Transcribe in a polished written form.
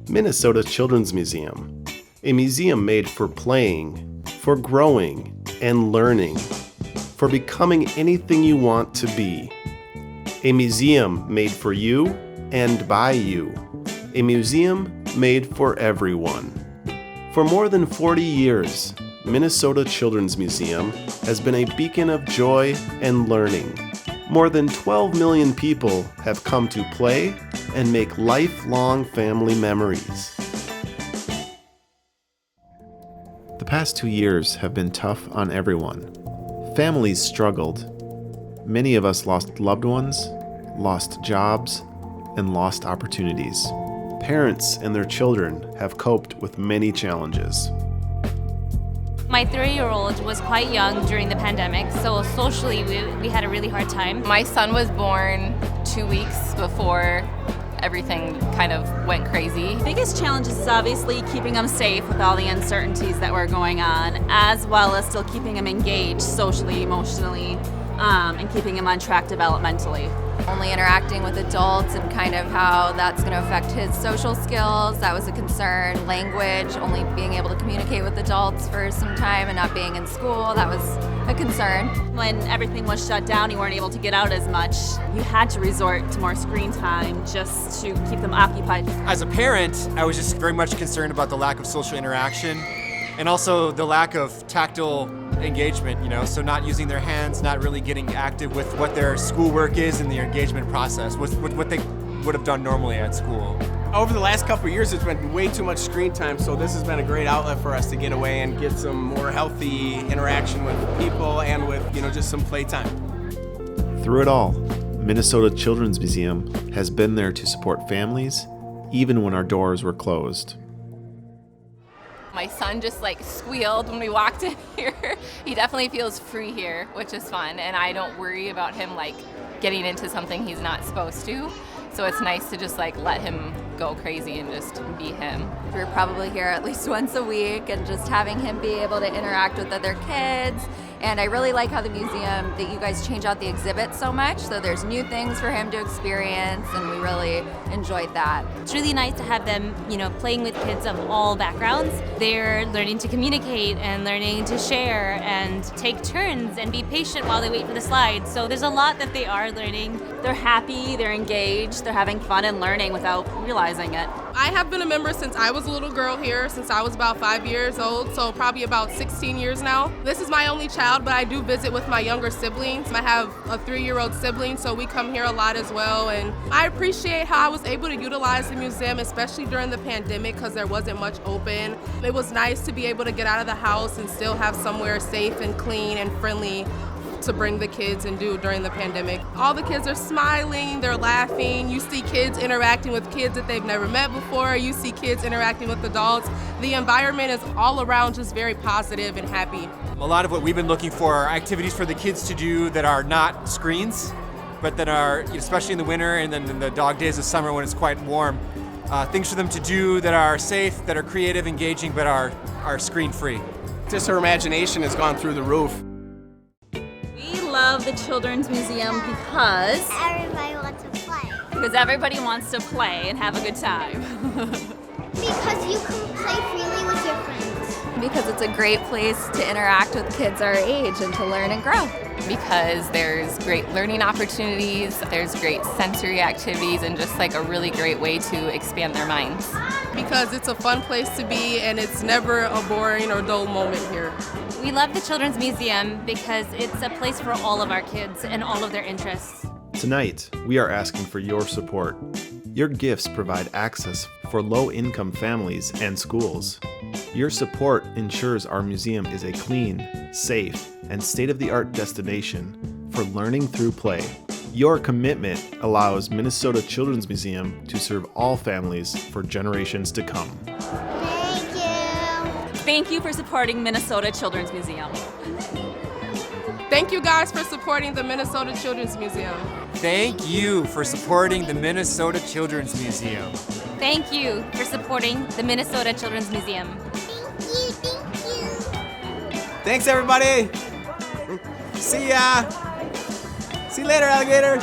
Minnesota Children's Museum, a museum made for playing, for growing and learning, for becoming anything you want to be. A museum made for you and by you. A museum made for everyone. For more than 40 years, Minnesota Children's Museum has been a beacon of joy and learning. More than 12 million people have come to play and make lifelong family memories. The past 2 years have been tough on everyone. Families struggled. Many of us lost loved ones, lost jobs, and lost opportunities. Parents and their children have coped with many challenges. My 3-year-old was quite young during the pandemic, so socially we had a really hard time. My son was born 2 weeks before everything kind of went crazy. The biggest challenge is obviously keeping them safe with all the uncertainties that were going on, as well as still keeping them engaged socially, emotionally, and keeping them on track developmentally. Only interacting with adults and kind of how that's going to affect his social skills, that was a concern. Language, only being able to communicate with adults for some time and not being in school, that was a concern. When everything was shut down, you weren't able to get out as much. You had to resort to more screen time just to keep them occupied. As a parent, I was just very much concerned about the lack of social interaction and also the lack of tactile engagement, so not using their hands, not really getting active with what their schoolwork is and their engagement process, with what they would have done normally at school. Over the last couple of years, it's been way too much screen time, so this has been a great outlet for us to get away and get some more healthy interaction with people and with, just some playtime. Through it all, Minnesota Children's Museum has been there to support families, even when our doors were closed. My son just squealed when we walked in here. He definitely feels free here, which is fun, and I don't worry about him getting into something he's not supposed to. So it's nice to just let him go crazy and just be him. We're probably here at least once a week and just having him be able to interact with other kids. And I really like how the museum, that you guys change out the exhibits so much, so there's new things for him to experience, and we really enjoyed that. It's really nice to have them, playing with kids of all backgrounds. They're learning to communicate and learning to share and take turns and be patient while they wait for the slides. So there's a lot that they are learning. They're happy, they're engaged, they're having fun and learning without realizing it. I have been a member since I was a little girl here, since I was about 5 years old, so probably about 16 years now. This is my only child, but I do visit with my younger siblings. I have a 3-year-old sibling, so we come here a lot as well, and I appreciate how I was able to utilize the museum, especially during the pandemic, because there wasn't much open. It was nice to be able to get out of the house and still have somewhere safe and clean and friendly to bring the kids and do during the pandemic. All the kids are smiling, they're laughing. You see kids interacting with kids that they've never met before. You see kids interacting with adults. The environment is all around just very positive and happy. A lot of what we've been looking for are activities for the kids to do that are not screens, but that are, especially in the winter and then in the dog days of summer when it's quite warm, things for them to do that are safe, that are creative, engaging, but are screen-free. Just her imagination has gone through the roof. We love the Children's Museum because everybody wants to play. Because everybody wants to play and have a good time. Because you can play freely with your friends. Because it's a great place to interact with kids our age and to learn and grow. Because there's great learning opportunities, there's great sensory activities, and just a really great way to expand their minds. Because it's a fun place to be, and it's never a boring or dull moment here. We love the Children's Museum because it's a place for all of our kids and all of their interests. Tonight, we are asking for your support. Your gifts provide access for low-income families and schools. Your support ensures our museum is a clean, safe, and state-of-the-art destination for learning through play. Your commitment allows Minnesota Children's Museum to serve all families for generations to come. Thank you. Thank you for supporting Minnesota Children's Museum. Thank you guys for supporting the Minnesota Children's Museum. Thank you for supporting the Minnesota Children's Museum. Thank you for supporting the Minnesota Children's Museum. Thank you. Thanks, everybody. See ya. See you later, alligator.